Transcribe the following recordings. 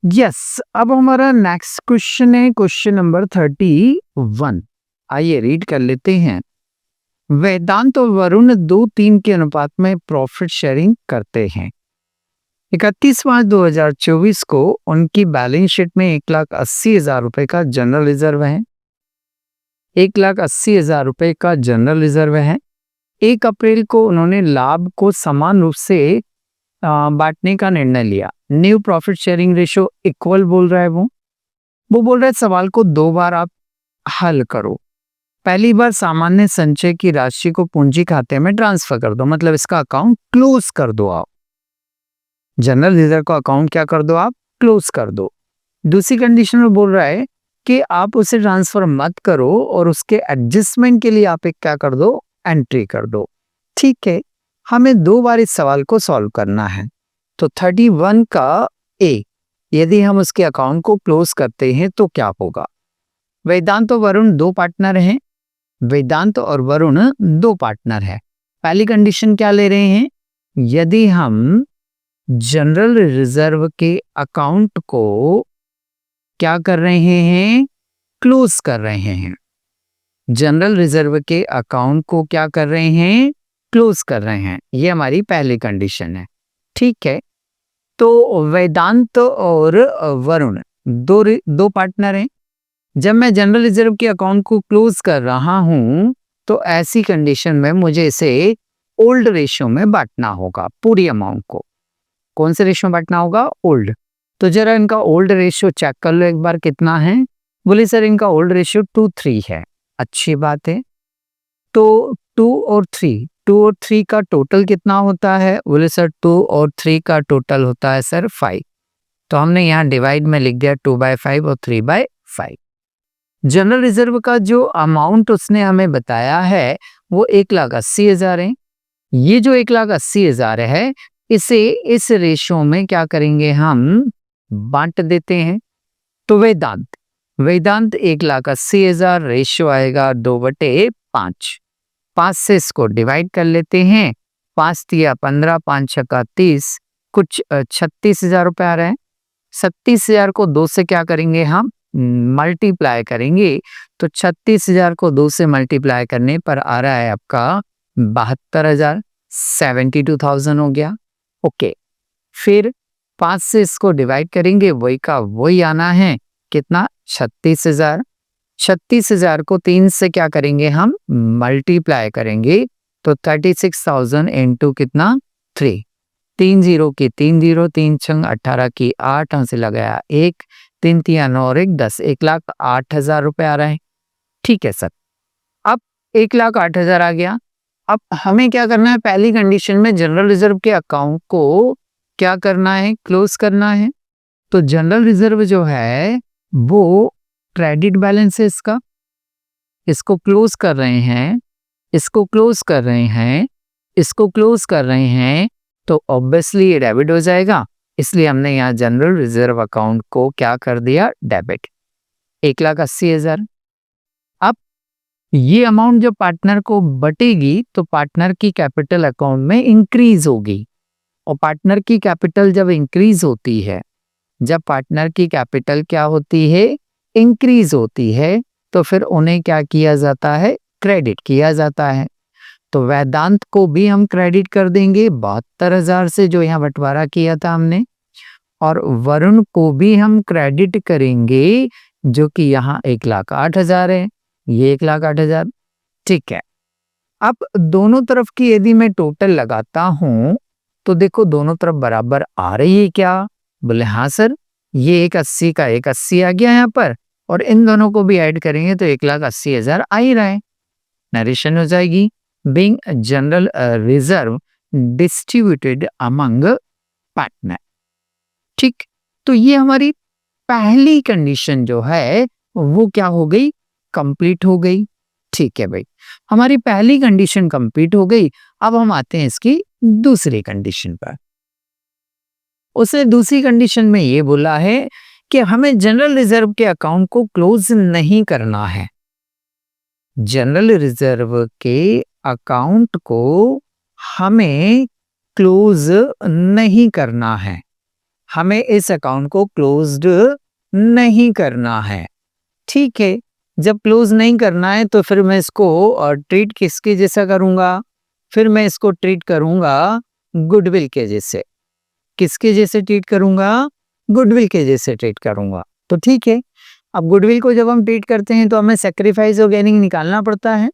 Yes, अब हमारा next question है क्वेश्चन नंबर 31। आइए रीड कर लेते हैं। वेदांत और वरुण 2:3 के अनुपात में प्रॉफिट शेयरिंग करते हैं। 31 मार्च 2024 को उनकी बैलेंस शीट में 1,80,000 रुपए का जनरल रिजर्व है। 1,80,000 रुपए का जनरल रिजर्व है। 1 अप्रैल को उन्होंने लाभ को समान रूप से बांटने का निर्णय लिया। New profit sharing ratio equal बोल रहा है वो बोल रहा है सवाल को 2 बार आप हल करो। पहली बार सामान्य संचय की राशि को पूंजी खाते में ट्रांसफर कर दो, मतलब इसका अकाउंट क्लोज कर दो। आप जनरल रिजर्व का अकाउंट क्या कर दो, आप क्लोज कर दो। दूसरी कंडीशन में बोल रहा है कि आप उसे ट्रांसफर मत करो और उसके एडजस्टमेंट के लिए आप एक क्या कर दो, एंट्री कर दो। ठीक है, हमें 2 बार इस सवाल को सॉल्व करना है। तो 31 का ए, यदि हम उसके अकाउंट को क्लोज करते हैं तो क्या होगा। वेदांत और वरुण 2 पार्टनर हैं। वेदांत और वरुण 2 पार्टनर है। पहली कंडीशन क्या ले रहे हैं, यदि हम जनरल रिजर्व के अकाउंट को क्या कर रहे हैं, क्लोज कर रहे हैं। जनरल रिजर्व के अकाउंट को क्या कर रहे हैं, क्लोज कर रहे हैं। ये हमारी पहली कंडीशन है। ठीक है, तो वेदांत और वरुण दो पार्टनर हैं। जब मैं जनरल रिजर्व के अकाउंट को क्लोज कर रहा हूं तो ऐसी कंडीशन में मुझे इसे ओल्ड रेशियो में बांटना होगा। पूरी अमाउंट को कौन से रेशियो में बांटना होगा, ओल्ड। तो जरा इनका ओल्ड रेशियो चेक कर लो एक बार कितना है। बोले सर इनका ओल्ड रेशियो 2:3 है। अच्छी बात है। तो 2 और 3 का टोटल कितना होता है, बोले सर 2 और 3 का टोटल होता है सर 5। तो हमने यहाँ डिवाइड में लिख दिया 2/5 और 3/5। जनरल रिजर्व का जो अमाउंट उसने हमें बताया है वो 1,80,000 है। ये जो 1,80,000 है इसे इस रेशियो में क्या करेंगे, हम बांट देते हैं। तो वेदांत 1,80,000 रेशियो आएगा 2/5। 5 से इसको डिवाइड कर लेते हैं। 5 तिया 15, 5 छक्का 30, कुछ 36,000 रुपए आ रहा है। 37,000 को 2 से क्या करेंगे, हम मल्टीप्लाई करेंगे। तो 36,000 को 2 से मल्टीप्लाई करने पर आ रहा है आपका 72,000, 72,000 हो गया। ओके, फिर 5 से इसको डिवाइड करेंगे, वही का वही आना है। कितना, 36,000। 36,000 को 3 से क्या करेंगे, हम मल्टीप्लाई करेंगे। तो 36,000 इंटू कितना, 3। 3 0 की 3 0, 3 छंग 18 की 8, से लगाया 1, 3 तिया 9 और 1 10, 1,08,000 रुपए आ रहा है। ठीक है सर, अब 1,08,000 आ गया। अब हमें क्या करना है, पहली कंडीशन में जनरल रिजर्व के अकाउंट को क्या करना है, क्लोज करना है। तो जनरल रिजर्व जो है वो क्रेडिट बैलेंस है इसका, इसको क्लोज कर रहे हैं, इसको क्लोज कर रहे हैं, इसको क्लोज कर रहे हैं। तो ऑब्वियसली ये डेबिट हो जाएगा, इसलिए हमने यहाँ जनरल रिजर्व अकाउंट को क्या कर दिया, डेबिट। 1,80,000। अब ये अमाउंट जब पार्टनर को बटेगी तो पार्टनर की कैपिटल अकाउंट में इंक्रीज होगी। और पार्टनर की कैपिटल जब इंक्रीज होती है, जब पार्टनर की कैपिटल क्या होती है, इंक्रीज होती है, तो फिर उन्हें क्या किया जाता है, क्रेडिट किया जाता है। तो वेदांत को भी हम क्रेडिट कर देंगे 72,000 से, जो यहाँ बंटवारा किया था हमने। और वरुण को भी हम क्रेडिट करेंगे, जो कि यहाँ 1,08,000 है, ये 1,08,000। ठीक है, अब दोनों तरफ की यदि मैं टोटल लगाता हूं तो देखो दोनों तरफ बराबर आ रही है क्या, बोले हाँ सर, ये 1,80 का 1,80 आ गया यहाँ पर, और इन दोनों को भी ऐड करेंगे तो 1,80,000 आ ही रहा है। नरेशन हो जाएगी, being general reserve distributed among partner. ठीक, तो ये हमारी पहली कंडीशन जो है वो क्या हो गई, कंप्लीट हो गई। ठीक है भाई, हमारी पहली कंडीशन कंप्लीट हो गई। अब हम आते हैं इसकी दूसरी कंडीशन पर। उसने दूसरी कंडीशन में ये बोला है कि हमें जनरल रिजर्व के अकाउंट को क्लोज नहीं करना है। जनरल रिजर्व के अकाउंट को हमें क्लोज नहीं करना है। हमें इस अकाउंट को क्लोज्ड नहीं करना है। ठीक है, जब क्लोज नहीं करना है तो फिर मैं इसको ट्रीट किसके जैसा करूंगा? फिर मैं इसको ट्रीट करूंगा गुडविल के जैसे। किसके जैसे ट्रीट करूंगा? गुडविल के जैसे ट्रीट करूंगा। तो ठीक है, अब गुडविल को जब हम ट्रीट करते हैं तो हमें सैक्रिफाइस और गेनिंग निकालना पड़ता है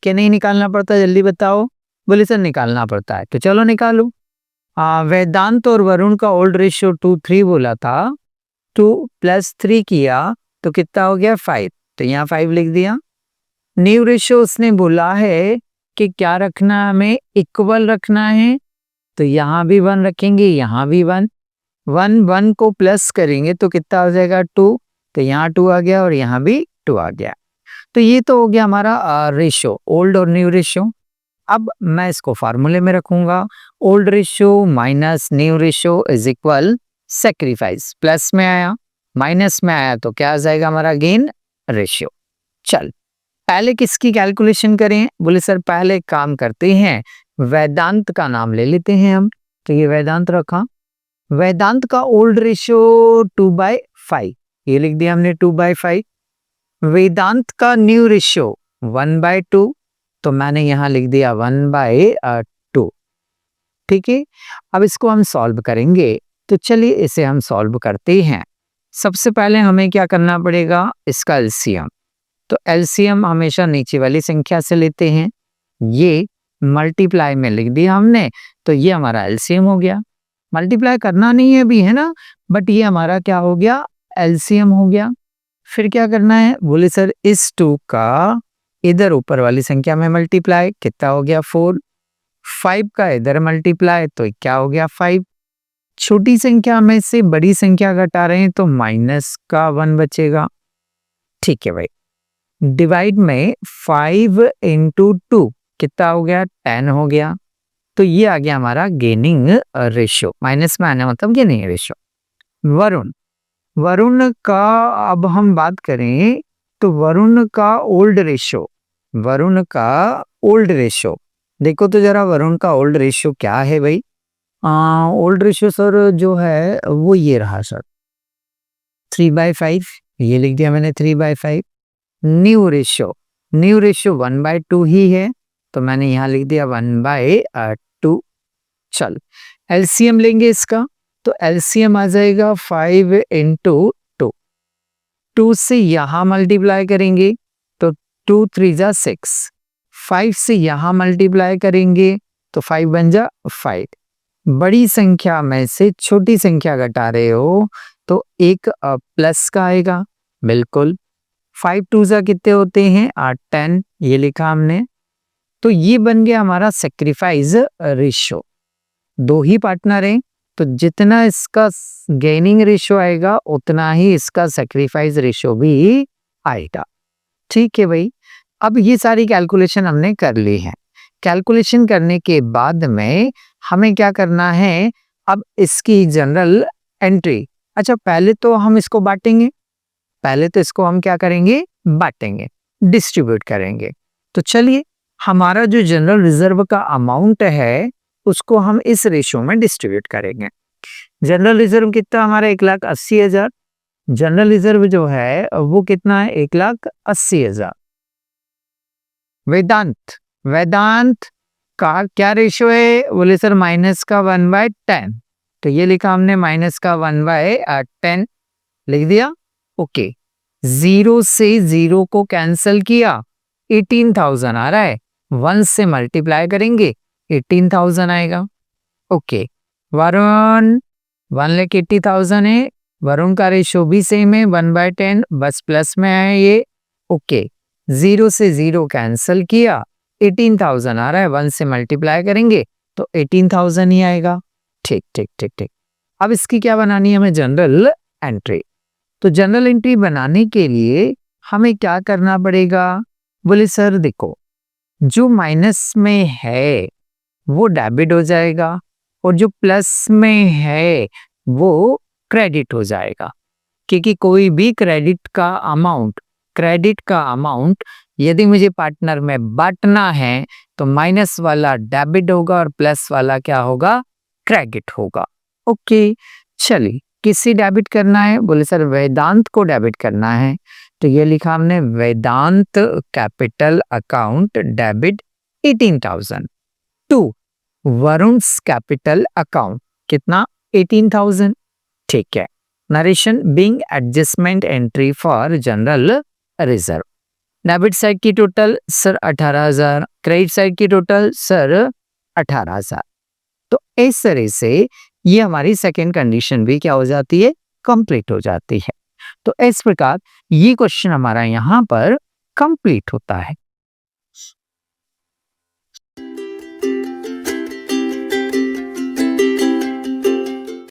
कि नहीं निकालना पड़ता? जल्दी बताओ। बोले सर निकालना पड़ता है, तो चलो निकालो। वेदांत और वरुण का ओल्ड रेशियो 2:3 बोला था, 2+3 किया तो कितना हो गया? 5। तो यहाँ 5 लिख दिया। न्यू रेशियो उसने बोला है कि क्या रखना है, हमें इक्वल रखना है, तो यहाँ भी 1 रखेंगे, यहाँ भी 1। 1 को प्लस करेंगे तो कितना हो जाएगा? 2। तो यहाँ 2 आ गया और यहाँ भी 2 आ गया। तो ये तो हो गया हमारा रेशियो, ओल्ड और न्यू रेशियो। अब मैं इसको फार्मूले में रखूंगा, old ratio minus new ratio is equal sacrifice. Plus में आया, माइनस में आया तो क्या आ जाएगा हमारा? Gain ratio. चल पहले किसकी कैलकुलेशन करें? बोले सर पहले काम करते हैं, वेदांत का नाम ले लेते हैं हम। तो ये वेदांत रखा। वेदांत का ओल्ड रेशियो 2/5, ये लिख दिया हमने 2/5। वेदांत का न्यू रेशियो 1/2, तो मैंने यहां लिख दिया 1/2। ठीक है, अब इसको हम सॉल्व करेंगे, तो चलिए इसे हम सॉल्व करते हैं। सबसे पहले हमें क्या करना पड़ेगा? इसका एलसीएम। तो एलसीएम हमेशा नीचे वाली संख्या से लेते हैं, ये मल्टीप्लाई में लिख दिया हमने, तो ये हमारा एलसीएम हो गया। मल्टीप्लाई करना नहीं है अभी, है ना, बट ये हमारा क्या हो गया? एलसीएम हो गया। फिर क्या करना है? बोले सर इस 2 का इधर ऊपर वाली संख्या में मल्टीप्लाई, कितना हो गया? 4। 5 का इधर मल्टीप्लाई तो क्या हो गया? 5। छोटी संख्या में से बड़ी संख्या घटा रहे हैं तो माइनस का 1 बचेगा। ठीक है भाई, डिवाइड में 5 into 2 कितना हो गया? 10 हो गया। तो ये आ गया हमारा गेनिंग रेशियो, माइनस में आने मतलब गेनिंग रेशियो। वरुण का अब हम बात करें तो वरुण का ओल्ड रेशियो देखो तो जरा, वरुण का ओल्ड रेशियो क्या है भाई? ओल्ड रेशियो सर जो है वो ये रहा सर, 3/5, ये लिख दिया मैंने 3/5। न्यू रेशियो 1/2 ही है, तो मैंने यहाँ लिख दिया 1/2। चल एलसीएम लेंगे इसका, तो एलसीएम आ जाएगा 5 into 2। 2 से यहाँ मल्टीप्लाई करेंगे तो 2 3 जा 6। 5 से यहाँ मल्टीप्लाई करेंगे तो 5 बन जा 5। बड़ी संख्या में से छोटी संख्या घटा रहे हो तो एक प्लस का आएगा, बिल्कुल। 5 2 जा कितने होते हैं? 8 10, ये लिखा हमने। तो ये बन गया हमारा सैक्रिफाइस रेशियो। 2 ही पार्टनर हैं, तो जितना इसका गेनिंग रेशियो आएगा उतना ही इसका सैक्रिफाइस रेशियो भी आएगा। ठीक है भाई, अब ये सारी कैलकुलेशन हमने कर ली है। कैलकुलेशन करने के बाद में हमें क्या करना है? अब इसकी जनरल एंट्री। अच्छा पहले तो हम इसको बांटेंगे, पहले तो इसको हम क्या करेंगे? बांटेंगे, डिस्ट्रीब्यूट करेंगे। तो चलिए, हमारा जो जनरल रिजर्व का अमाउंट है उसको हम इस रेशियो में डिस्ट्रीब्यूट करेंगे। जनरल रिजर्व कितना हमारा? 1,80,000। जनरल रिजर्व जो है वो कितना है? 1,80,000। वेदांत का क्या रेशियो है? बोले सर माइनस का 1/10, तो ये लिखा हमने माइनस का 1/10 लिख दिया। ओके, 0 से 0 को कैंसिल किया, 18,000 आ रहा है। 1 से मल्टीप्लाई करेंगे 18,000 आएगा। ओके, वरुण 1,80,000 है, वरुण का रेशियो भी सेम है 1/10, बस प्लस में है ये। ओके, 0 से 0 कैंसिल किया, 18,000 आ रहा है, 1 से मल्टीप्लाई करेंगे तो 18,000 ही आएगा। ठीक ठीक ठीक ठीक। अब इसकी क्या बनानी है हमें? General entry. तो जनरल एंट्री बनाने के लिए हमें क्या करना पड़ेगा? बोले सर देखो, जो माइनस में है वो डेबिट हो जाएगा और जो प्लस में है वो क्रेडिट हो जाएगा, क्योंकि कोई भी क्रेडिट का अमाउंट यदि मुझे पार्टनर में बांटना है तो माइनस वाला डेबिट होगा और प्लस वाला क्या होगा? क्रेडिट होगा। ओके, चलिए, किसी डेबिट करना है? बोले सर वेदांत को डेबिट करना है। तो ये लिखा हमने Vedant capital account debit 18,000 to Varun's capital account कितना 18,000। ठीक है। Narration being adjustment entry for general reserve. Debit side की टोटल सर 18,000, क्रेडिट साइड की टोटल सर 18,000। तो इस तरह से ये हमारी सेकेंड कंडीशन भी क्या हो जाती है? कंप्लीट हो जाती है। तो इस प्रकार ये क्वेश्चन हमारा यहाँ पर कंप्लीट होता है।